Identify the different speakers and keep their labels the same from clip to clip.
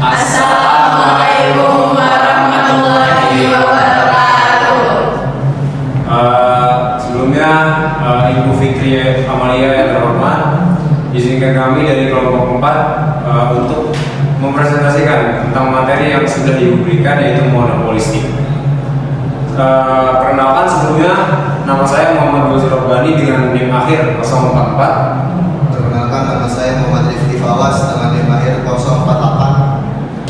Speaker 1: Assalamualaikum warahmatullahi wabarakatuh.
Speaker 2: Sebelumnya, Ibu Fikri Amalia yang terhormat, izinkan kami dari kelompok 4 untuk mempresentasikan tentang materi yang sudah diberikan, yaitu monopolistik. Perkenalkan, sebelumnya nama saya Muhammad Gozir Robbani dengan NIM akhir 044.
Speaker 3: Perkenalkan, nama saya Muhammad Rifki Fawas dengan NIM akhir 048.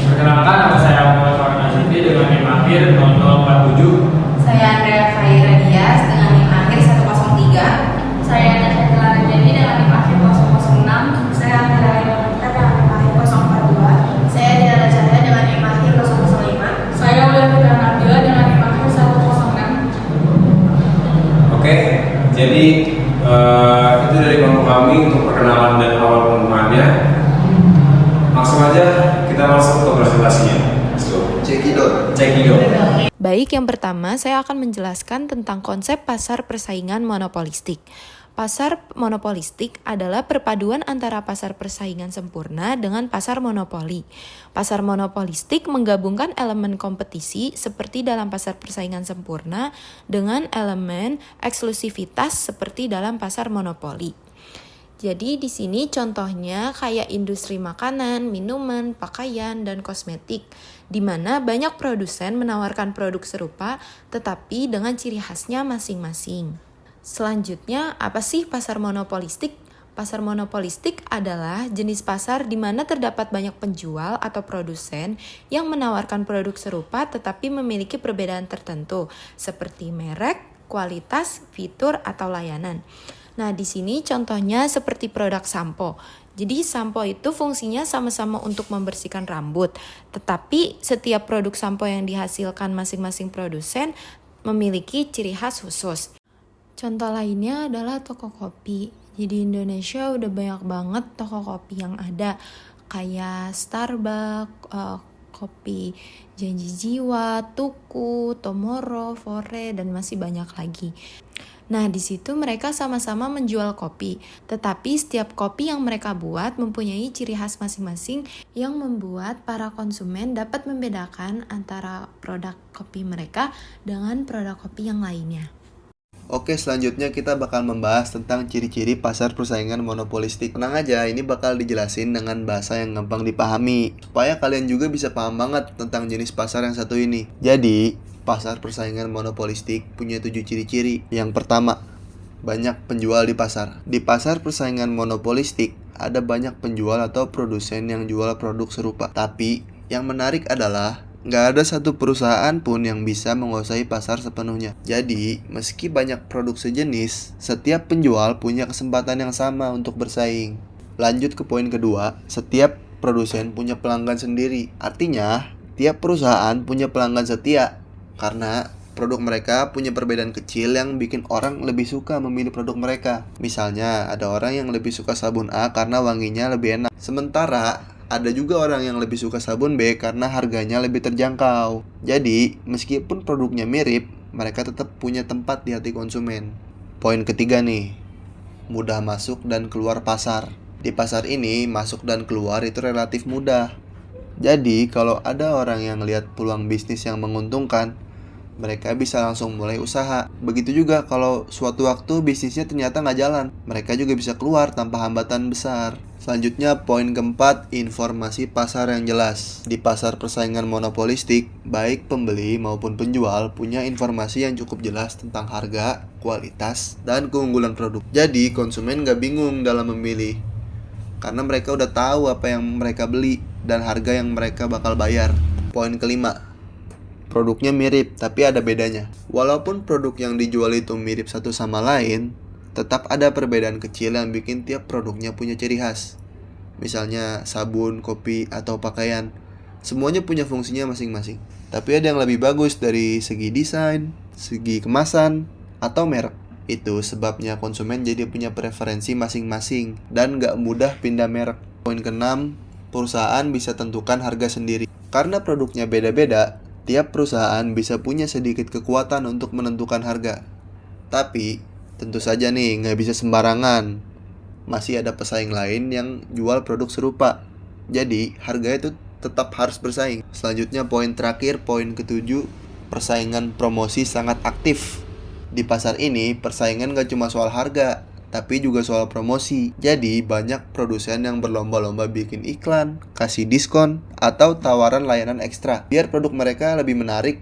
Speaker 4: Perkenalkan, nama saya Muhammad Farhan Nasiti dengan NIM akhir 0047.
Speaker 1: Saya Andrea Khaira Dias dengan NIM akhir 103.
Speaker 5: Saya Natasha Clara Jani dengan NIM akhir 006. Saya Andrea Yonita dengan NIM akhir 042.
Speaker 1: Saya Diana Cahaya dengan NIM akhir 005.
Speaker 5: Saya Ulan Fitra Nabila dengan NIM akhir 106.
Speaker 2: Oke, jadi itu dari kelompok kami untuk perkenalan dan awal pengumumannya. Langsung aja kita masuk ke presentasinya. Let's go.
Speaker 3: Cekidot.
Speaker 2: Cekidot.
Speaker 6: Baik, yang pertama saya akan menjelaskan tentang konsep pasar persaingan monopolistik. Pasar monopolistik adalah perpaduan antara pasar persaingan sempurna dengan pasar monopoli. Pasar monopolistik menggabungkan elemen kompetisi seperti dalam pasar persaingan sempurna dengan elemen eksklusivitas seperti dalam pasar monopoli. Jadi di sini contohnya kayak industri makanan, minuman, pakaian, dan kosmetik, di mana banyak produsen menawarkan produk serupa tetapi dengan ciri khasnya masing-masing. Selanjutnya, apa sih pasar monopolistik? Pasar monopolistik adalah jenis pasar di mana terdapat banyak penjual atau produsen yang menawarkan produk serupa tetapi memiliki perbedaan tertentu, seperti merek, kualitas, fitur, atau layanan. Nah, di sini contohnya seperti produk sampo. Jadi sampo itu fungsinya sama-sama untuk membersihkan rambut, tetapi setiap produk sampo yang dihasilkan masing-masing produsen memiliki ciri khas khusus. Contoh lainnya adalah toko kopi. Jadi Indonesia udah banyak banget toko kopi yang ada, kayak Starbucks, Kopi Janji Jiwa, Tuku, Tomorrow, Fore, dan masih banyak lagi. Nah, di situ mereka sama-sama menjual kopi, tetapi setiap kopi yang mereka buat mempunyai ciri khas masing-masing yang membuat para konsumen dapat membedakan antara produk kopi mereka dengan produk kopi yang lainnya.
Speaker 3: Oke, selanjutnya kita bakal membahas tentang ciri-ciri pasar persaingan monopolistik. Tenang aja, ini bakal dijelasin dengan bahasa yang gampang dipahami, supaya kalian juga bisa paham banget tentang jenis pasar yang satu ini. Jadi, pasar persaingan monopolistik punya 7 ciri-ciri. Yang pertama, banyak penjual di pasar. Di pasar persaingan monopolistik, ada banyak penjual atau produsen yang jual produk serupa. Tapi, yang menarik adalah nggak ada satu perusahaan pun yang bisa menguasai pasar sepenuhnya. Jadi, meski banyak produk sejenis, setiap penjual punya kesempatan yang sama untuk bersaing. Lanjut ke poin kedua, setiap produsen punya pelanggan sendiri. Artinya, tiap perusahaan punya pelanggan setia, karena produk mereka punya perbedaan kecil yang bikin orang lebih suka memilih produk mereka. Misalnya, ada orang yang lebih suka sabun A karena wanginya lebih enak. Sementara, ada juga orang yang lebih suka sabun B karena harganya lebih terjangkau. Jadi, meskipun produknya mirip, mereka tetap punya tempat di hati konsumen. Poin ketiga nih, mudah masuk dan keluar pasar. Di pasar ini, masuk dan keluar itu relatif mudah. Jadi, kalau ada orang yang lihat peluang bisnis yang menguntungkan, mereka bisa langsung mulai usaha. Begitu juga kalau suatu waktu bisnisnya ternyata nggak jalan, mereka juga bisa keluar tanpa hambatan besar. Selanjutnya, poin keempat, informasi pasar yang jelas. Di pasar persaingan monopolistik, baik pembeli maupun penjual punya informasi yang cukup jelas tentang harga, kualitas, dan keunggulan produk. Jadi, konsumen nggak bingung dalam memilih, karena mereka udah tahu apa yang mereka beli dan harga yang mereka bakal bayar. Poin kelima, produknya mirip tapi ada bedanya. Walaupun produk yang dijual itu mirip satu sama lain, tetap ada perbedaan kecil yang bikin tiap produknya punya ciri khas. Misalnya sabun, kopi, atau pakaian. Semuanya punya fungsinya masing-masing. Tapi ada yang lebih bagus dari segi desain, segi kemasan, atau merek. Itu sebabnya konsumen jadi punya preferensi masing-masing dan gak mudah pindah merek. Poin keenam, perusahaan bisa tentukan harga sendiri. Karena produknya beda-beda, tiap perusahaan bisa punya sedikit kekuatan untuk menentukan harga. Tapi, tentu saja nih, nggak bisa sembarangan. Masih ada pesaing lain yang jual produk serupa. Jadi, harga itu tetap harus bersaing. Selanjutnya poin terakhir, poin ke-7, persaingan promosi sangat aktif. Di pasar ini, persaingan gak cuma soal harga, tapi juga soal promosi. Jadi, banyak produsen yang berlomba-lomba bikin iklan, kasih diskon, atau tawaran layanan ekstra, biar produk mereka lebih menarik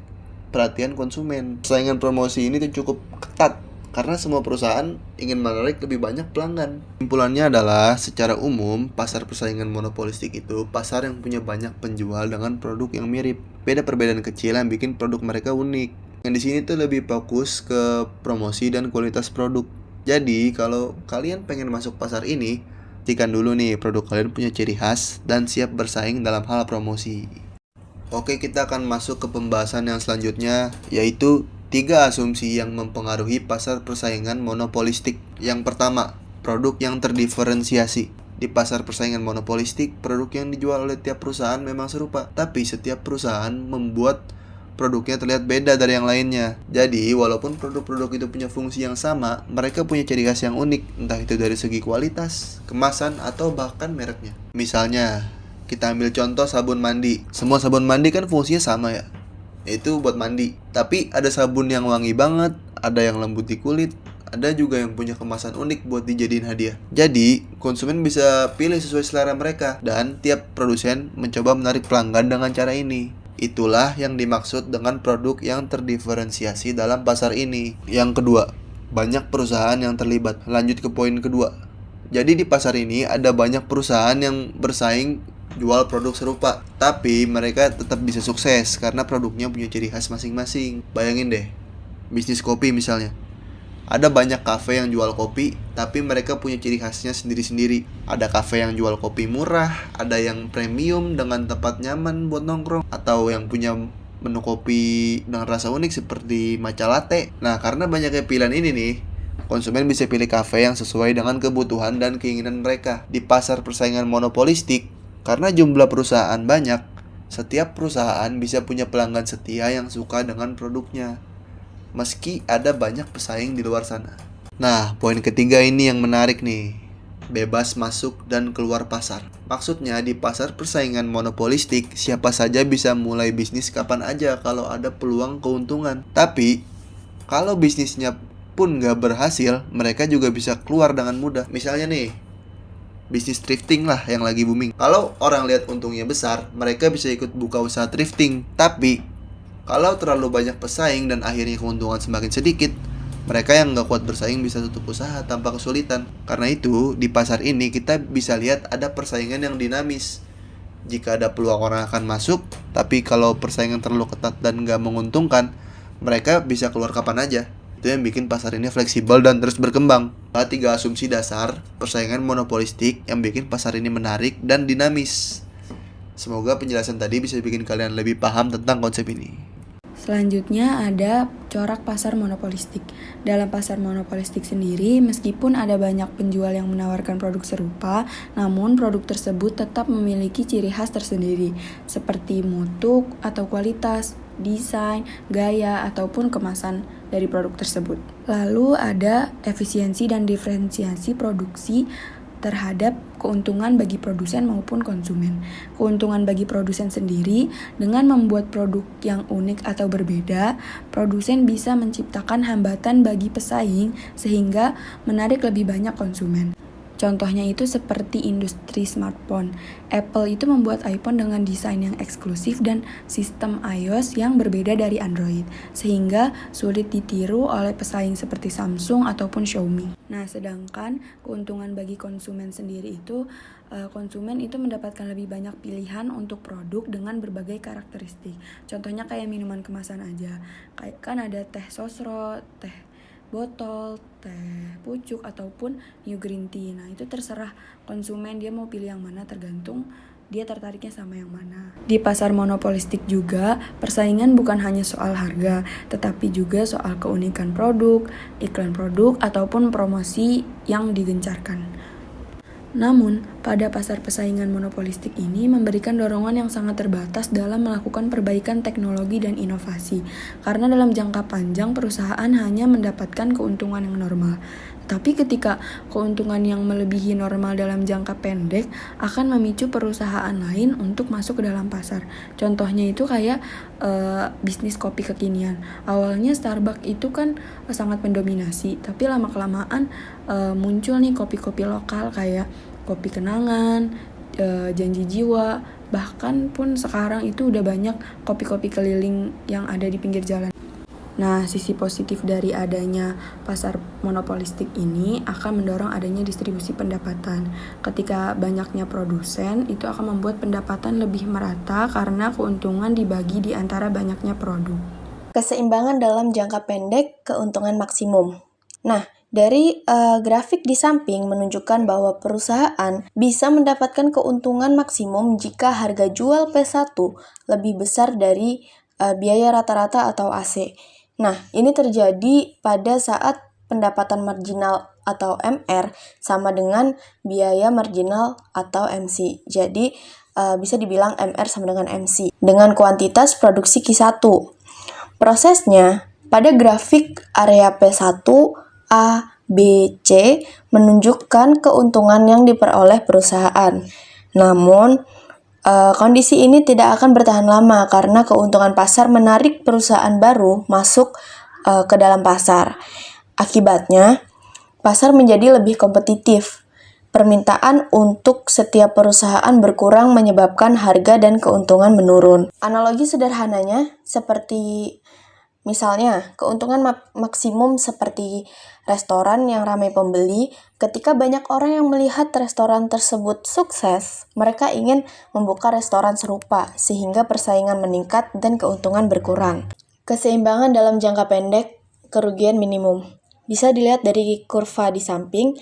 Speaker 3: perhatian konsumen. Persaingan promosi ini tuh cukup ketat, karena semua perusahaan ingin menarik lebih banyak pelanggan. Kesimpulannya adalah, secara umum, pasar persaingan monopolistik itu pasar yang punya banyak penjual dengan produk yang mirip. Beda perbedaan kecil yang bikin produk mereka unik. Yang di sini tuh lebih fokus ke promosi dan kualitas produk. Jadi, kalau kalian pengen masuk pasar ini, pastikan dulu nih produk kalian punya ciri khas dan siap bersaing dalam hal promosi. Oke, kita akan masuk ke pembahasan yang selanjutnya, yaitu 3 asumsi yang mempengaruhi pasar persaingan monopolistik. Yang pertama, produk yang terdiferensiasi. Di pasar persaingan monopolistik, produk yang dijual oleh tiap perusahaan memang serupa, tapi setiap perusahaan membuat produknya terlihat beda dari yang lainnya. Jadi, walaupun produk-produk itu punya fungsi yang sama, mereka punya ciri khas yang unik, entah itu dari segi kualitas, kemasan, atau bahkan mereknya. Misalnya, kita ambil contoh sabun mandi. Semua sabun mandi kan fungsinya sama ya, itu buat mandi. Tapi ada sabun yang wangi banget, ada yang lembut di kulit, ada juga yang punya kemasan unik buat dijadiin hadiah. Jadi, konsumen bisa pilih sesuai selera mereka, dan tiap produsen mencoba menarik pelanggan dengan cara ini. Itulah yang dimaksud dengan produk yang terdiferensiasi dalam pasar ini. Yang kedua, banyak perusahaan yang terlibat. Lanjut ke poin kedua. Jadi di pasar ini ada banyak perusahaan yang bersaing jual produk serupa, tapi mereka tetap bisa sukses karena produknya punya ciri khas masing-masing. Bayangin deh, bisnis kopi misalnya. Ada banyak kafe yang jual kopi, tapi mereka punya ciri khasnya sendiri-sendiri. Ada kafe yang jual kopi murah, ada yang premium dengan tempat nyaman buat nongkrong, atau yang punya menu kopi dengan rasa unik seperti matcha latte. Nah, karena banyaknya pilihan ini nih, konsumen bisa pilih kafe yang sesuai dengan kebutuhan dan keinginan mereka. Di pasar persaingan monopolistik, karena jumlah perusahaan banyak, setiap perusahaan bisa punya pelanggan setia yang suka dengan produknya, meski ada banyak pesaing di luar sana. Nah, poin ketiga ini yang menarik nih. Bebas masuk dan keluar pasar. Maksudnya di pasar persaingan monopolistik, siapa saja bisa mulai bisnis kapan aja kalau ada peluang keuntungan. Tapi, kalau bisnisnya pun gak berhasil, mereka juga bisa keluar dengan mudah. Misalnya nih, bisnis thrifting lah yang lagi booming. Kalau orang lihat untungnya besar, mereka bisa ikut buka usaha thrifting. Tapi kalau terlalu banyak pesaing dan akhirnya keuntungan semakin sedikit, mereka yang gak kuat bersaing bisa tutup usaha tanpa kesulitan. Karena itu, di pasar ini kita bisa lihat ada persaingan yang dinamis. Jika ada peluang, orang akan masuk, tapi kalau persaingan terlalu ketat dan gak menguntungkan, mereka bisa keluar kapan aja. Itu yang bikin pasar ini fleksibel dan terus berkembang. 3 asumsi dasar persaingan monopolistik yang bikin pasar ini menarik dan dinamis. Semoga penjelasan tadi bisa bikin kalian lebih paham tentang konsep ini.
Speaker 7: Selanjutnya ada corak pasar monopolistik. Dalam pasar monopolistik sendiri, meskipun ada banyak penjual yang menawarkan produk serupa, namun produk tersebut tetap memiliki ciri khas tersendiri, seperti mutu atau kualitas, desain, gaya, ataupun kemasan dari produk tersebut. Lalu ada efisiensi dan diferensiasi produksi terhadap keuntungan bagi produsen maupun konsumen. Keuntungan bagi produsen sendiri, dengan membuat produk yang unik atau berbeda, produsen bisa menciptakan hambatan bagi pesaing sehingga menarik lebih banyak konsumen. Contohnya itu seperti industri smartphone. Apple itu membuat iPhone dengan desain yang eksklusif dan sistem iOS yang berbeda dari Android, sehingga sulit ditiru oleh pesaing seperti Samsung ataupun Xiaomi. Nah, sedangkan keuntungan bagi konsumen sendiri itu, konsumen itu mendapatkan lebih banyak pilihan untuk produk dengan berbagai karakteristik. Contohnya kayak minuman kemasan aja. Kayak kan ada teh sosro, teh botol, teh pucuk, ataupun new green tea. Nah, itu terserah konsumen dia mau pilih yang mana, tergantung dia tertariknya sama yang mana. Di pasar monopolistik juga, persaingan bukan hanya soal harga, tetapi juga soal keunikan produk, iklan produk, ataupun promosi yang digencarkan. Namun, pada pasar persaingan monopolistik ini memberikan dorongan yang sangat terbatas dalam melakukan perbaikan teknologi dan inovasi, karena dalam jangka panjang perusahaan hanya mendapatkan keuntungan yang normal. Tapi ketika keuntungan yang melebihi normal dalam jangka pendek akan memicu perusahaan lain untuk masuk ke dalam pasar. Contohnya itu kayak bisnis kopi kekinian. Awalnya Starbucks itu kan sangat mendominasi, tapi lama-kelamaan muncul nih kopi-kopi lokal kayak kopi kenangan, janji jiwa, bahkan pun sekarang itu udah banyak kopi-kopi keliling yang ada di pinggir jalan. Nah, sisi positif dari adanya pasar monopolistik ini akan mendorong adanya distribusi pendapatan. Ketika banyaknya produsen, itu akan membuat pendapatan lebih merata karena keuntungan dibagi di antara banyaknya produk.
Speaker 8: Keseimbangan dalam jangka pendek, keuntungan maksimum. Nah, dari grafik di samping menunjukkan bahwa perusahaan bisa mendapatkan keuntungan maksimum jika harga jual P1 lebih besar dari biaya rata-rata atau AC. Nah, ini terjadi pada saat pendapatan marginal atau MR sama dengan biaya marginal atau MC. Jadi, bisa dibilang MR sama dengan MC dengan kuantitas produksi Q1. Prosesnya, pada grafik area P1, A, B, C menunjukkan keuntungan yang diperoleh perusahaan. Namun, kondisi ini tidak akan bertahan lama karena keuntungan pasar menarik perusahaan baru masuk ke dalam pasar. Akibatnya, pasar menjadi lebih kompetitif. Permintaan untuk setiap perusahaan berkurang menyebabkan harga dan keuntungan menurun. Analogi sederhananya seperti misalnya, keuntungan maksimum seperti restoran yang ramai pembeli. Ketika banyak orang yang melihat restoran tersebut sukses, mereka ingin membuka restoran serupa, sehingga persaingan meningkat dan keuntungan berkurang. Keseimbangan dalam jangka pendek, kerugian minimum. Bisa dilihat dari kurva di samping,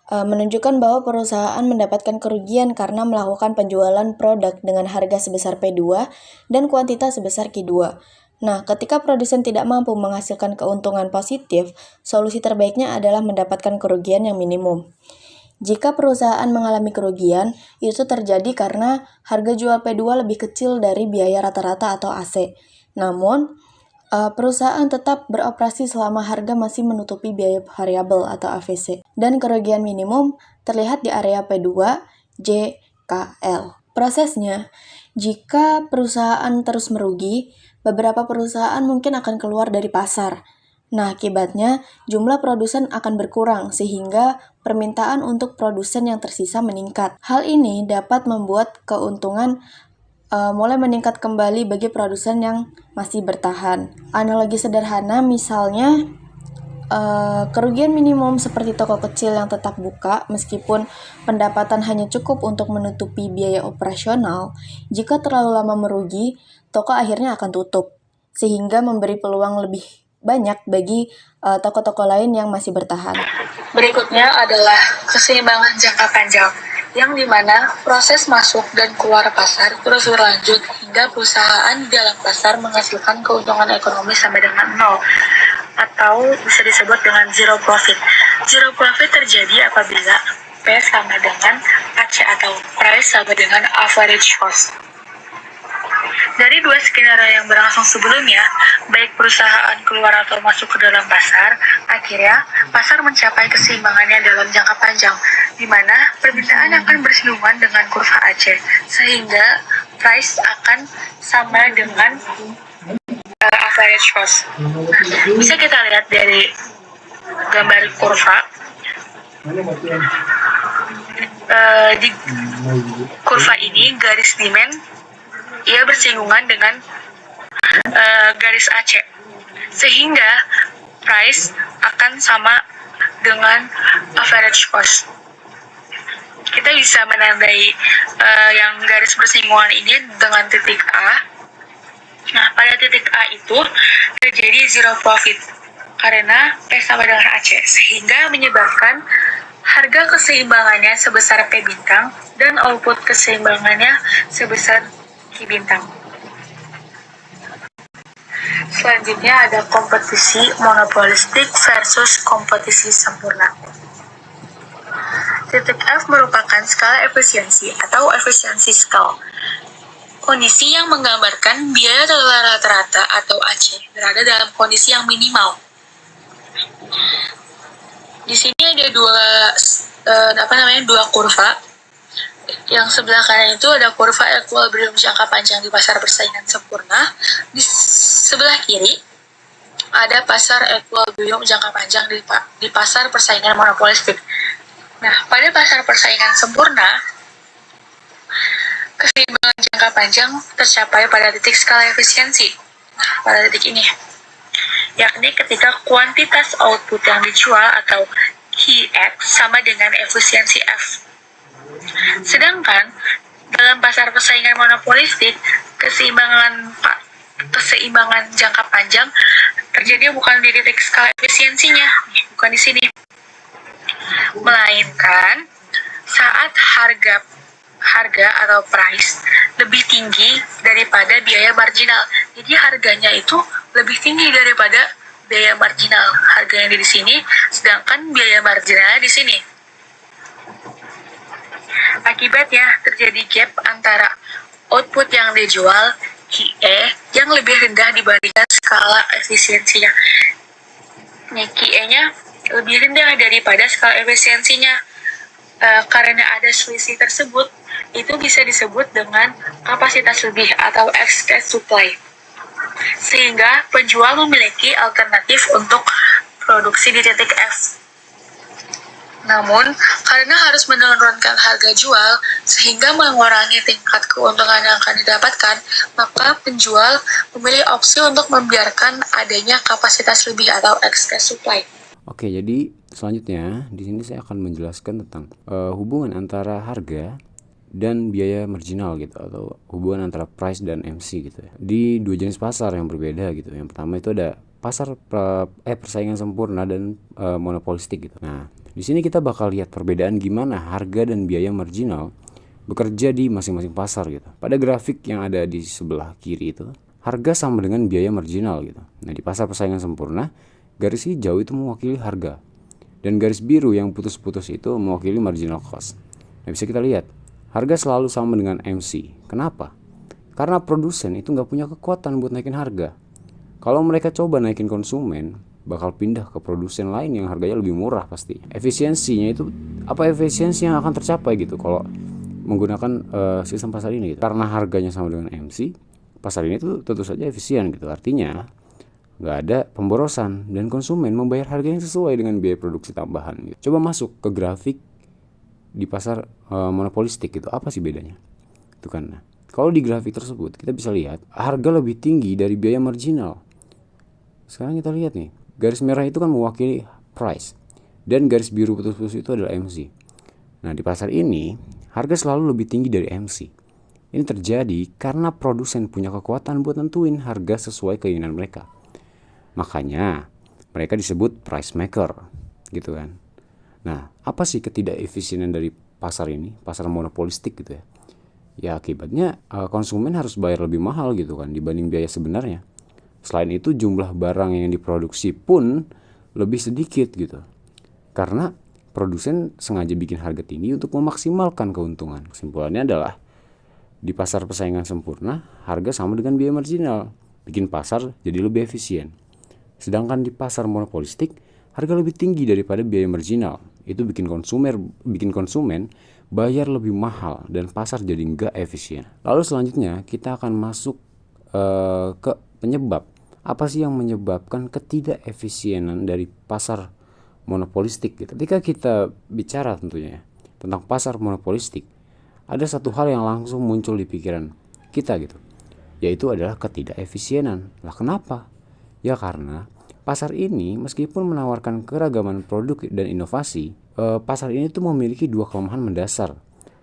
Speaker 8: menunjukkan bahwa perusahaan mendapatkan kerugian karena melakukan penjualan produk dengan harga sebesar P2 dan kuantitas sebesar Q2. Nah, ketika produsen tidak mampu menghasilkan keuntungan positif, solusi terbaiknya adalah mendapatkan kerugian yang minimum. Jika perusahaan mengalami kerugian, itu terjadi karena harga jual P2 lebih kecil dari biaya rata-rata atau AC. Namun, perusahaan tetap beroperasi selama harga masih menutupi biaya variabel atau AVC. Dan kerugian minimum terlihat di area P2, J, K, L. Prosesnya, jika perusahaan terus merugi, beberapa perusahaan mungkin akan keluar dari pasar. Nah, akibatnya jumlah produsen akan berkurang sehingga permintaan untuk produsen yang tersisa meningkat. Hal ini dapat membuat keuntungan mulai meningkat kembali bagi produsen yang masih bertahan. Analogi sederhana misalnya kerugian minimum seperti toko kecil yang tetap buka meskipun pendapatan hanya cukup untuk menutupi biaya operasional. Jika terlalu lama merugi, toko akhirnya akan tutup, sehingga memberi peluang lebih banyak bagi toko-toko lain yang masih bertahan.
Speaker 9: Berikutnya adalah keseimbangan jangka panjang, yang dimana proses masuk dan keluar pasar terus berlanjut hingga perusahaan di dalam pasar menghasilkan keuntungan ekonomi sampai dengan 0, atau bisa disebut dengan zero profit. Zero profit terjadi apabila P sama dengan AC atau price sama dengan average cost. Dari dua skenario yang berlangsung sebelumnya, baik perusahaan keluar atau masuk ke dalam pasar, akhirnya pasar mencapai keseimbangannya dalam jangka panjang, di mana permintaan akan bersinggungan dengan kurva AC, sehingga price akan sama dengan average cost. Bisa kita lihat dari gambar kurva. Di kurva ini garis demand ia bersinggungan dengan garis AC, sehingga price akan sama dengan average cost. Kita bisa menandai yang garis bersinggungan ini dengan titik A. Nah, pada titik A itu terjadi zero profit karena P sama dengan AC, sehingga menyebabkan harga keseimbangannya sebesar P bintang dan output keseimbangannya sebesar Q bintang. Selanjutnya ada kompetisi monopolistik versus kompetisi sempurna. Titik F merupakan skala efisiensi atau efisiensi scale. Kondisi yang menggambarkan biaya rata-rata atau AC berada dalam kondisi yang minimal. Di sini ada dua kurva. Yang sebelah kanan itu ada kurva equilibrium jangka panjang di pasar persaingan sempurna. Di sebelah kiri ada pasar equilibrium jangka panjang di pasar persaingan monopolistik. Nah, pada pasar persaingan sempurna, keseimbangan jangka panjang tercapai pada titik skala efisiensi. Nah, pada titik ini, yakni ketika kuantitas output yang dijual atau QX sama dengan efisiensi F. Sedangkan dalam pasar persaingan monopolistik, keseimbangan jangka panjang terjadi bukan di titik skala efisiensinya, bukan di sini, melainkan saat harga atau price lebih tinggi daripada biaya marginal. Jadi harganya itu lebih tinggi daripada biaya marginal. Harganya di sini, sedangkan biaya marginalnya di sini. Akibatnya terjadi gap antara output yang dijual QE yang lebih rendah dibandingkan skala efisiensinya. QE-nya lebih rendah daripada skala efisiensinya. Karena ada selisih tersebut, itu bisa disebut dengan kapasitas lebih atau excess supply. Sehingga penjual memiliki alternatif untuk produksi di titik F. Namun, karena harus menurunkan harga jual sehingga mengurangi tingkat keuntungan yang akan didapatkan, maka penjual memilih opsi untuk membiarkan adanya kapasitas lebih atau excess supply.
Speaker 10: Oke, jadi selanjutnya di sini saya akan menjelaskan tentang hubungan antara harga dan biaya marginal gitu, atau hubungan antara price dan MC gitu ya. Di dua jenis pasar yang berbeda gitu. Yang pertama itu ada pasar persaingan sempurna dan monopolistik gitu. Nah, di sini kita bakal lihat perbedaan gimana harga dan biaya marginal bekerja di masing-masing pasar gitu. Pada grafik yang ada di sebelah kiri itu, harga sama dengan biaya marginal gitu. Nah, di pasar persaingan sempurna, garis hijau itu mewakili harga, dan garis biru yang putus-putus itu mewakili marginal cost. Nah, bisa kita lihat, harga selalu sama dengan MC. Kenapa? Karena produsen itu nggak punya kekuatan buat naikin harga. Kalau mereka coba naikin konsumen, bakal pindah ke produsen lain yang harganya lebih murah pasti. Efisiensinya itu, apa efisiensi yang akan tercapai gitu kalau menggunakan sistem pasar ini gitu. Karena harganya sama dengan MC, pasar ini tuh tentu saja efisien gitu. Artinya nggak ada pemborosan dan konsumen membayar harga yang sesuai dengan biaya produksi tambahan gitu. Coba masuk ke grafik di pasar monopolistik gitu, apa sih bedanya? Itu kan. Nah, kalau di grafik tersebut kita bisa lihat harga lebih tinggi dari biaya marginal. Sekarang kita lihat nih, garis merah itu kan mewakili price dan garis biru putus-putus itu adalah MC. Nah, di pasar ini harga selalu lebih tinggi dari MC. Ini terjadi karena produsen punya kekuatan buat nentuin harga sesuai keinginan mereka. Makanya mereka disebut price maker gitu kan. Nah, apa sih ketidakefisienan dari pasar ini, pasar monopolistik gitu ya? Ya akibatnya konsumen harus bayar lebih mahal gitu kan dibanding biaya sebenarnya. Selain itu jumlah barang yang diproduksi pun lebih sedikit gitu. Karena produsen sengaja bikin harga tinggi untuk memaksimalkan keuntungan. Kesimpulannya adalah di pasar persaingan sempurna, harga sama dengan biaya marginal, bikin pasar jadi lebih efisien. Sedangkan di pasar monopolistik, harga lebih tinggi daripada biaya marginal. Itu bikin konsumen bayar lebih mahal dan pasar jadi nggak efisien. Lalu selanjutnya kita akan masuk ke penyebab. Apa sih yang menyebabkan ketidakefisienan dari pasar monopolistik gitu? Ketika kita bicara tentunya tentang pasar monopolistik, ada satu hal yang langsung muncul di pikiran kita gitu, yaitu adalah ketidakefisienan. Lah kenapa? Ya karena pasar ini meskipun menawarkan keragaman produk dan inovasi, pasar ini tuh memiliki dua kelemahan mendasar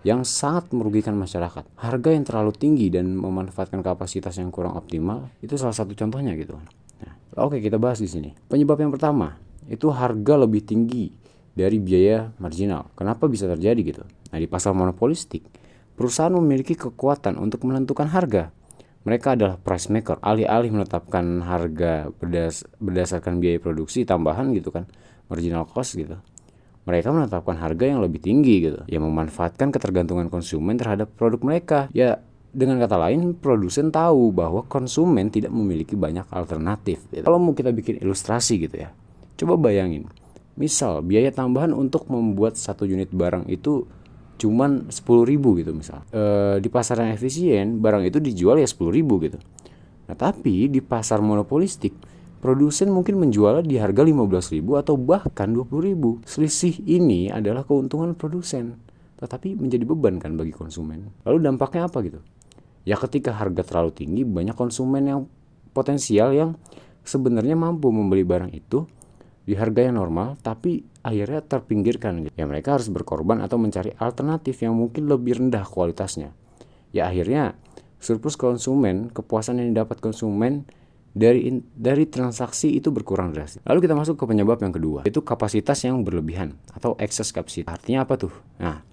Speaker 10: yang sangat merugikan masyarakat. Harga yang terlalu tinggi dan memanfaatkan kapasitas yang kurang optimal itu salah satu contohnya gitu. Nah, oke, kita bahas di sini. Penyebab yang pertama itu harga lebih tinggi dari biaya marginal. Kenapa bisa terjadi gitu? Nah, di pasar monopolistik, perusahaan memiliki kekuatan untuk menentukan harga. Mereka adalah price maker. Alih-alih menetapkan harga berdasarkan biaya produksi tambahan gitu kan, marginal cost gitu, mereka menetapkan harga yang lebih tinggi gitu, yang memanfaatkan ketergantungan konsumen terhadap produk mereka. Ya, dengan kata lain, produsen tahu bahwa konsumen tidak memiliki banyak alternatif gitu. Kalau mau kita bikin ilustrasi gitu ya, coba bayangin, Misal biaya tambahan untuk membuat satu unit barang itu cuman 10.000 gitu misal. Di pasar yang efisien barang itu dijual ya 10.000 gitu. Nah tapi di pasar monopolistik produsen mungkin menjualnya di harga 15.000 atau bahkan 20.000. Selisih ini adalah keuntungan produsen, tetapi menjadi beban kan bagi konsumen. Lalu dampaknya apa gitu? Ya ketika harga terlalu tinggi, banyak konsumen yang potensial yang sebenarnya mampu membeli barang itu di harga yang normal, tapi akhirnya terpinggirkan. Ya mereka harus berkorban atau mencari alternatif yang mungkin lebih rendah kualitasnya. Ya akhirnya surplus konsumen, kepuasan yang didapat konsumen dari transaksi itu berkurang drastis. Lalu kita masuk ke penyebab yang kedua, yaitu kapasitas yang berlebihan atau excess capacity. Artinya apa tuh? Nah,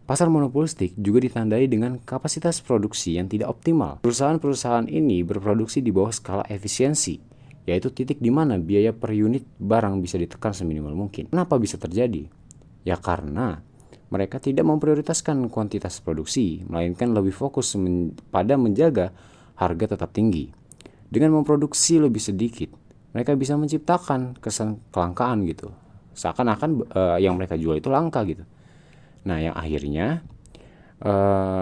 Speaker 10: pasar monopolistik juga ditandai dengan kapasitas produksi yang tidak optimal. Perusahaan-perusahaan ini berproduksi di bawah skala efisiensi, yaitu titik di mana biaya per unit barang bisa ditekan seminimal mungkin. Kenapa bisa terjadi? Ya karena mereka tidak memprioritaskan kuantitas produksi, melainkan lebih fokus pada menjaga harga tetap tinggi. Dengan memproduksi lebih sedikit, mereka bisa menciptakan kesan kelangkaan gitu. Seakan-akan yang mereka jual itu langka gitu. Nah, yang akhirnya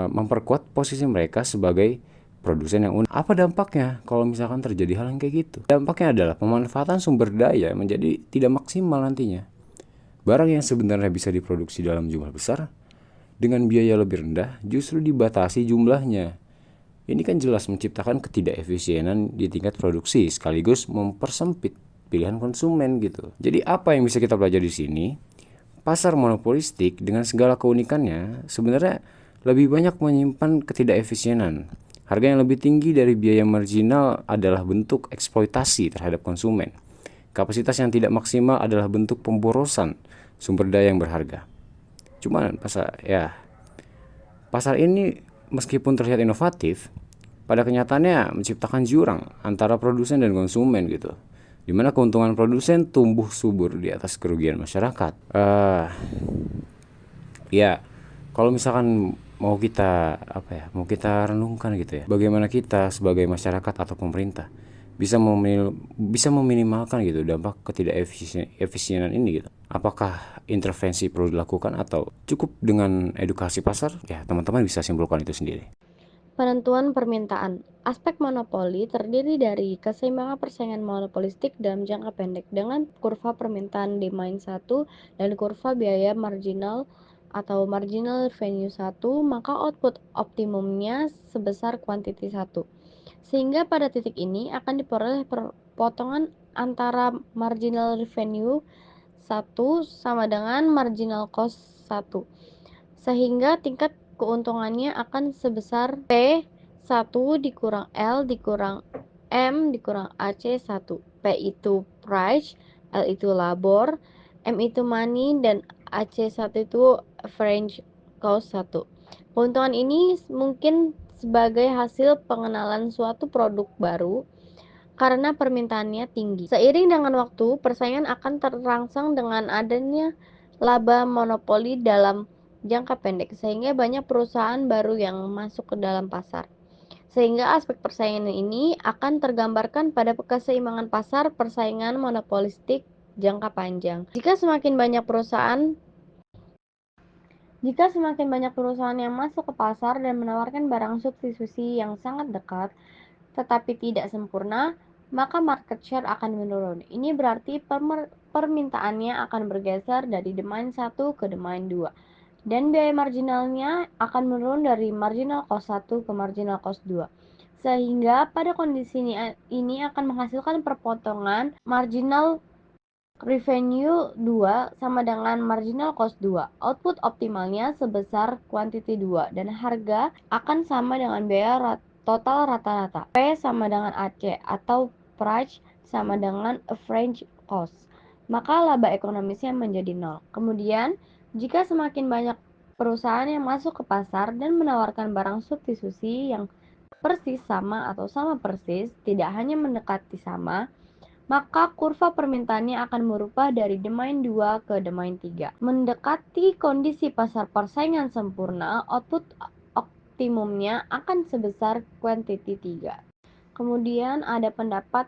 Speaker 10: memperkuat posisi mereka sebagai produsen yang unik. Apa dampaknya kalau misalkan terjadi hal yang kayak gitu? Dampaknya adalah pemanfaatan sumber daya menjadi tidak maksimal nantinya. Barang yang sebenarnya bisa diproduksi dalam jumlah besar dengan biaya lebih rendah justru dibatasi jumlahnya. Ini kan jelas menciptakan ketidakefisienan di tingkat produksi sekaligus mempersempit pilihan konsumen gitu. Jadi apa yang bisa kita pelajari di sini? Pasar monopolistik dengan segala keunikannya sebenarnya lebih banyak menyimpan ketidakefisienan. Harga yang lebih tinggi dari biaya marginal adalah bentuk eksploitasi terhadap konsumen. Kapasitas yang tidak maksimal adalah bentuk pemborosan sumber daya yang berharga. Cuman pasar ini meskipun terlihat inovatif, pada kenyataannya menciptakan jurang antara produsen dan konsumen gitu, di mana keuntungan produsen tumbuh subur di atas kerugian masyarakat. Kalau misalkan mau kita renungkan gitu ya, bagaimana kita sebagai masyarakat atau pemerintah bisa meminimalkan gitu dampak ketidakefisienan ini gitu. Apakah intervensi perlu dilakukan atau cukup dengan edukasi pasar? Ya, teman-teman bisa simpulkan itu sendiri.
Speaker 5: Penentuan permintaan. Aspek monopoli terdiri dari keseimbangan persaingan monopolistik dalam jangka pendek dengan kurva permintaan demand 1 dan kurva biaya marginal atau marginal revenue 1, maka output optimumnya sebesar quantity 1. Sehingga pada titik ini akan diperoleh potongan antara marginal revenue 1 sama dengan marginal cost 1. Sehingga tingkat keuntungannya akan sebesar P1 dikurang L dikurang M dikurang AC1. P itu price, L itu labor, M itu money, dan AC1 itu average cost 1. Keuntungan ini mungkin sebagai hasil pengenalan suatu produk baru karena permintaannya tinggi. Seiring dengan waktu, persaingan akan terangsang dengan adanya laba monopoli dalam jangka pendek, sehingga banyak perusahaan baru yang masuk ke dalam pasar. Sehingga aspek persaingan ini akan tergambarkan pada keseimbangan pasar persaingan monopolistik jangka panjang. Jika semakin banyak perusahaan yang masuk ke pasar dan menawarkan barang substitusi yang sangat dekat tetapi tidak sempurna, maka market share akan menurun. Ini berarti permintaannya akan bergeser dari demand 1 ke demand 2. Dan biaya marginalnya akan menurun dari marginal cost 1 ke marginal cost 2. Sehingga pada kondisi ini akan menghasilkan perpotongan marginal revenue 2 sama dengan marginal cost 2. Output optimalnya sebesar quantity 2 dan harga akan sama dengan biaya total rata-rata. P sama dengan AC atau price sama dengan average cost. Maka laba ekonomisnya menjadi 0. Kemudian, jika semakin banyak perusahaan yang masuk ke pasar dan menawarkan barang substitusi yang persis sama atau sama persis, tidak hanya mendekati sama, maka kurva permintaannya akan berubah dari demand 2 ke demand 3. Mendekati kondisi pasar persaingan sempurna, output optimumnya akan sebesar quantity 3. Kemudian ada pendapat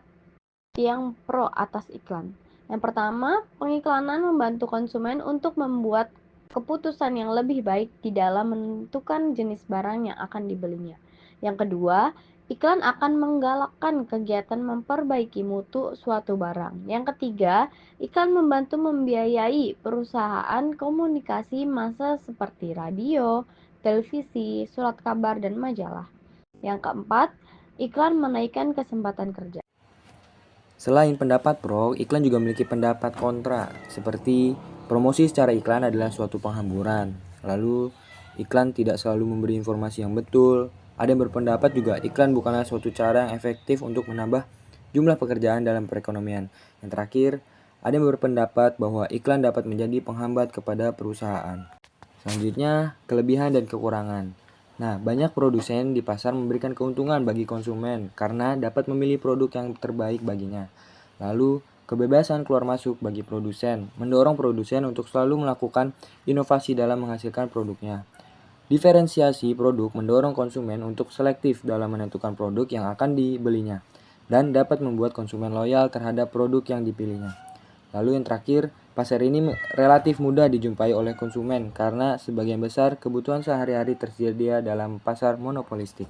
Speaker 5: yang pro atas iklan. Yang pertama, pengiklanan membantu konsumen untuk membuat keputusan yang lebih baik di dalam menentukan jenis barang yang akan dibelinya. Yang kedua, iklan akan menggalakkan kegiatan memperbaiki mutu suatu barang. Yang ketiga, iklan membantu membiayai perusahaan komunikasi massa seperti radio, televisi, surat kabar, dan majalah. Yang keempat, iklan menaikkan kesempatan kerja.
Speaker 11: Selain pendapat pro, iklan juga memiliki pendapat kontra, seperti promosi secara iklan adalah suatu penghamburan. Lalu, iklan tidak selalu memberi informasi yang betul. Ada yang berpendapat juga iklan bukanlah suatu cara yang efektif untuk menambah jumlah pekerjaan dalam perekonomian. Yang terakhir, ada yang berpendapat bahwa iklan dapat menjadi penghambat kepada perusahaan. Selanjutnya, kelebihan dan kekurangan. Nah, banyak produsen di pasar memberikan keuntungan bagi konsumen karena dapat memilih produk yang terbaik baginya. Lalu, kebebasan keluar masuk bagi produsen mendorong produsen untuk selalu melakukan inovasi dalam menghasilkan produknya. Diferensiasi produk mendorong konsumen untuk selektif dalam menentukan produk yang akan dibelinya dan dapat membuat konsumen loyal terhadap produk yang dipilihnya. Lalu yang terakhir, pasar ini relatif mudah dijumpai oleh konsumen karena sebagian besar kebutuhan sehari-hari tersedia dalam pasar monopolistik.